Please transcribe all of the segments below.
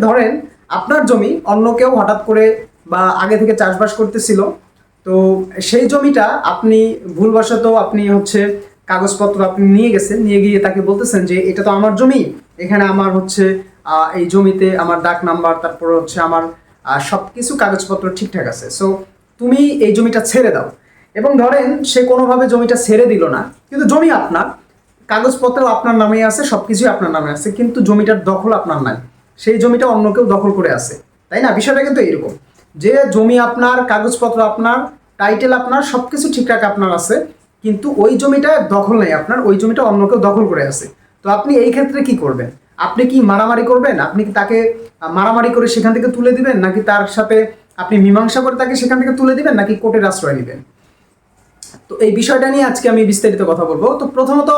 ধরেন আপনার জমি অন্য কেউ হঠাৎ করে বা আগে থেকে চাষবাস করতেছিল, তো সেই জমিটা আপনি ভুলবশত আপনি হচ্ছে কাগজপত্র আপনি নিয়ে গেছেন, নিয়ে গিয়ে তাকে বলতেছেন যে এটা তো আমার জমি, এখানে আমার হচ্ছে এই জমিতে আমার ডাক নাম্বার, তারপর হচ্ছে আমার সব কিছু কাগজপত্র ঠিকঠাক আছে, সো তুমি এই জমিটা ছেড়ে দাও। এবং ধরেন সে কোনোভাবে জমিটা ছেড়ে দিল না, কিন্তু জমি আপনার, কাগজপত্র আপনার নামে আছে, সব কিছুই আপনার নামে আছে, কিন্তু জমিটার দখল আপনার নাই, সেই জমিটা অন্য কেউ দখল করে আছে, তাই না? বিষয়টা কিন্তু এরকম যে জমি আপনার, কাগজপত্র আপনার, টাইটেল আপনার, সব কিছু ঠিকঠাক আপনার আছে, কিন্তু ওই জমিটা দখল নেই আপনার, ওই জমিটা অন্য কেউ দখল করে আছে। তো আপনি এই ক্ষেত্রে কি করবেন? আপনি কি মারামারি করবেন? আপনি কি তাকে মারামারি করে সেখান থেকে তুলে দিবেন, নাকি তার সাথে আপনি মীমাংসা করে তাকে সেখান থেকে তুলে দিবেন, নাকি কোর্টের আশ্রয় নেবেন? তো এই বিষয়টা নিয়ে আজকে আমি বিস্তারিত কথা বলবো। তো প্রথমত,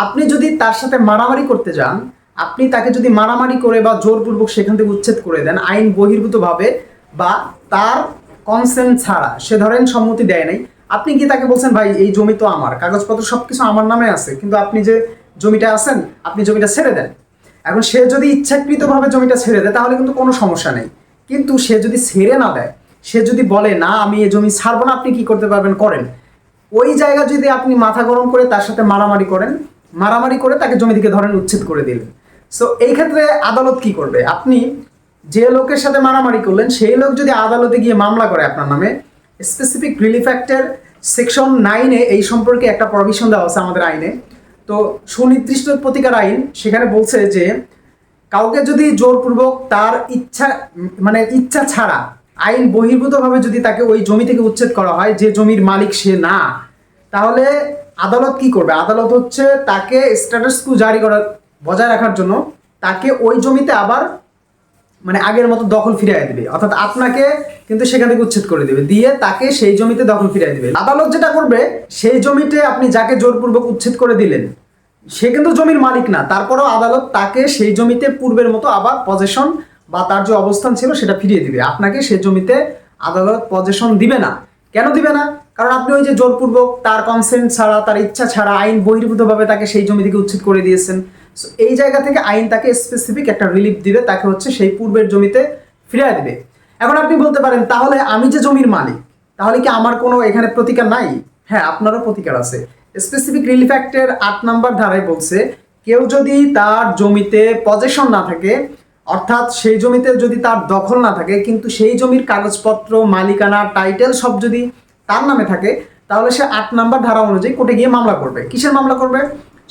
আপনি যদি তার সাথে মারামারি করতে যান, আপনি তাকে যদি মারামারি করে বা জোরপূর্বক সেখান থেকে উচ্ছেদ করে দেন আইন বহির্ভূতভাবে, বা তার কনসেন্ট ছাড়া, সে ধরেন সম্মতি দেয় নাই, আপনি কি তাকে বলছেন ভাই এই জমি তো আমার, কাগজপত্র সবকিছু আমার নামে আছে, কিন্তু আপনি যে জমিটা আছেন আপনি জমিটা ছেড়ে দেন। এখন সে যদি ইচ্ছাকৃতভাবে জমিটা ছেড়ে দেয় তাহলে কিন্তু কোনো সমস্যা নেই, কিন্তু সে যদি ছেড়ে না দেয়, সে যদি বলে না আমি এই জমি ছাড়বো না, আপনি কি করতে পারবেন করেন। ওই জায়গা যদি আপনি মাথা গরম করে তার সাথে মারামারি করেন, মারামারি করে তাকে জমি থেকে ধরেন উচ্ছেদ করে দিলেন, সো এই ক্ষেত্রে আদালত কি করবে? আপনি যে লোকের সাথে মারামারি করলেন সেই লোক যদি আদালতে গিয়ে মামলা করে আপনার নামে, স্পেসিফিক রিলিফ অ্যাক্টের সেকশন 9-এ এই সম্পর্কে একটা প্রভিশন দেওয়া আছে আমাদের আইনে। তো সুনির্দিষ্ট প্রতিকার আইন সেখানে বলছে যে কাউকে যদি জোরপূর্বক তার ইচ্ছা, মানে ইচ্ছা ছাড়া আইন বহির্ভূতভাবে যদি তাকে ওই জমি থেকে উচ্ছেদ করা হয়, যে জমির মালিক সে না, তাহলে আদালত কি করবে? আদালত হচ্ছে তাকে স্ট্যাটাস কো জারি করা, বজায় রাখার জন্য তাকে ওই জমিতে আবার মানে আগের মতো দখল ফিরিয়ে দিবে, অর্থাৎ আপনাকে কিন্তু সেখান থেকে উচ্ছেদ করে দিবে, দিয়ে তাকে সেই জমিতে দখল ফিরিয়ে দিবে। আদালত যেটা করবে, সেই জমিতে আপনি যাকে জোরপূর্বক উচ্ছেদ করে দিলেন সে কিন্তু জমির মালিক না, তারপরেও আদালত তাকে সেই জমিতে পূর্বের মতো আবার পজেশন বা তার যে অবস্থান ছিল সেটা ফিরিয়ে দিবে। আপনাকে সেই জমিতে আদালত পজেশন দিবে না। কেন দিবে না? কারণ আপনি ওই যে জোরপূর্বক তার কনসেন্ট ছাড়া, তার ইচ্ছা ছাড়া, আইন বহির্ভূতভাবে তাকে সেই জমি থেকে উচ্ছেদ করে দিয়েছেন। এই জায়গা থেকে আইন তাকে স্পেসিফিক একটা রিলিফ দিবে, তাকে হচ্ছে সেই পূর্বের জমিতে ফিরিয়ে দিবে। এখন আপনি বলতে পারেন তাহলে আমি যে জমির মালিক, তাহলে কি আমার কোনো এখানে প্রতিকার নাই? হ্যাঁ, আপনারও প্রতিকার আছে। স্পেসিফিক রিলিফ অ্যাক্টের 8 নম্বর ধারায় বলছে, কেউ যদি তার জমিতে পজেশন না থাকে, অর্থাৎ সেই জমিতে যদি তার দখল না থাকে, কিন্তু সেই জমির কাগজপত্র, মালিকানা, টাইটেল সব যদি তার নামে থাকে, তাহলে সে 8 নম্বর ধারা অনুযায়ী কোর্টে গিয়ে মামলা করবে। কিসের মামলা করবে?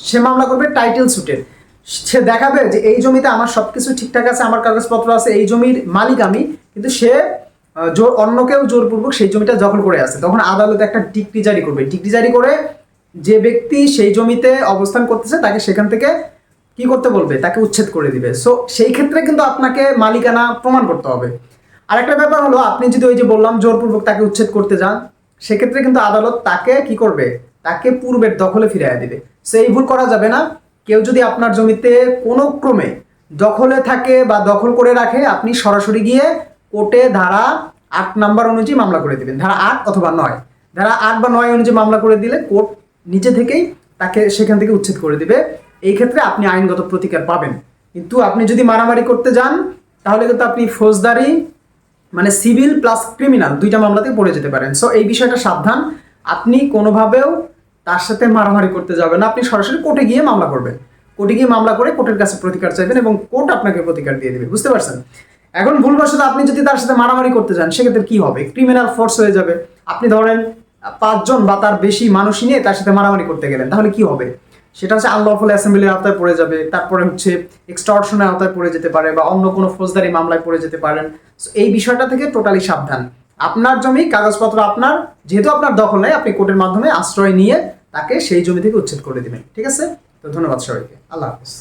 সে মামলা করবে টাইটেল সুটের। সে দেখাবে যে এই জমিতে আমার সবকিছু ঠিকঠাক আছে, আমার কাগজপত্র আছে, এই জমির মালিক আমি, কিন্তু সে অন্য কেউ জোরপূর্বক সেই জমিটা দখল করে আছে। তখন আদালত একটা ডিক্রি জারি করবে। ডিক্রি জারি করে যে ব্যক্তি সেই জমিতে অবস্থান করতেছে তাকে সেখান থেকে কি করতে বলবে? তাকে উচ্ছেদ করে দিবে। সো সেই ক্ষেত্রে কিন্তু আপনাকে মালিকানা প্রমাণ করতে হবে। আর একটা ব্যাপার হলো, আপনি যদি ওই যে বললাম জোরপূর্বক তাকে উচ্ছেদ করতে যান, সেক্ষেত্রে কিন্তু আদালত তাকে কি করবে? তাকে পূর্বের দখলে ফিরিয়ে দিবে। সো এই ভুল করা যাবে না। কেউ যদি আপনার জমিতে কোনো ক্রমে দখলে থাকে বা দখল করে রাখে, আপনি সরাসরি গিয়ে কোর্টে ধারা 8 নম্বর অনুযায়ী মামলা করে দিবেন। ধারা 8 অথবা 9, ধারা 8 বা 9 অনুযায়ী মামলা করে দিলে কোর্ট নিজে থেকেই তাকে সেখান থেকে উচ্ছেদ করে দিবে। এই ক্ষেত্রে আপনি আইনগত প্রতিকার পাবেন। কিন্তু আপনি যদি মারামারি করতে যান, তাহলে কিন্তু আপনি ফৌজদারি, মানে সিভিল প্লাস ক্রিমিনাল দুইটা মামলাতে পড়ে যেতে পারেন। সো এই বিষয়টা সাবধান। আপনি কোনোভাবেও তার সাথে মারামারি করতে যাবেন না, আপনি সরাসরি কোর্টে গিয়ে মামলা করবেন। কোর্টে গিয়ে মামলা করে কোর্টের কাছে প্রতিকার চাইবেন এবং কোর্ট আপনাকে প্রতিকার দিয়ে দেবে। বুঝতে পারছেন? এখন ভুলবশত আপনি যদি তার সাথে মারামারি করতে যান, সেক্ষেত্রে কি হবে? ক্রিমিনাল ফোর্স হয়ে যাবে। আপনি ধরেন 5 জন বা তার বেশি মানুষ নিয়ে তার সাথে মারামারি করতে গেলেন, তাহলে কি হবে? সেটা হচ্ছে আনলফুল অ্যাসেম্বলির আওতায় পড়ে যাবে, তারপরে হচ্ছে এক্সটর্শনের আওতায় পড়ে যেতে পারে, বা অন্য কোনো ফৌজদারি মামলায় পড়ে যেতে পারেন। এই বিষয়টা থেকে টোটালি সাবধান। আপনার জমি, কাগজপত্র আপনার, যেহেতু আপনার দখল নেই, আপনি কোর্টের মাধ্যমে আশ্রয় নিয়ে তাকে সেই জমি থেকে উচ্ছেদ করে দিবেন। ঠিক আছে? তো ধন্যবাদ সবাইকে। আল্লাহ হাফেজ।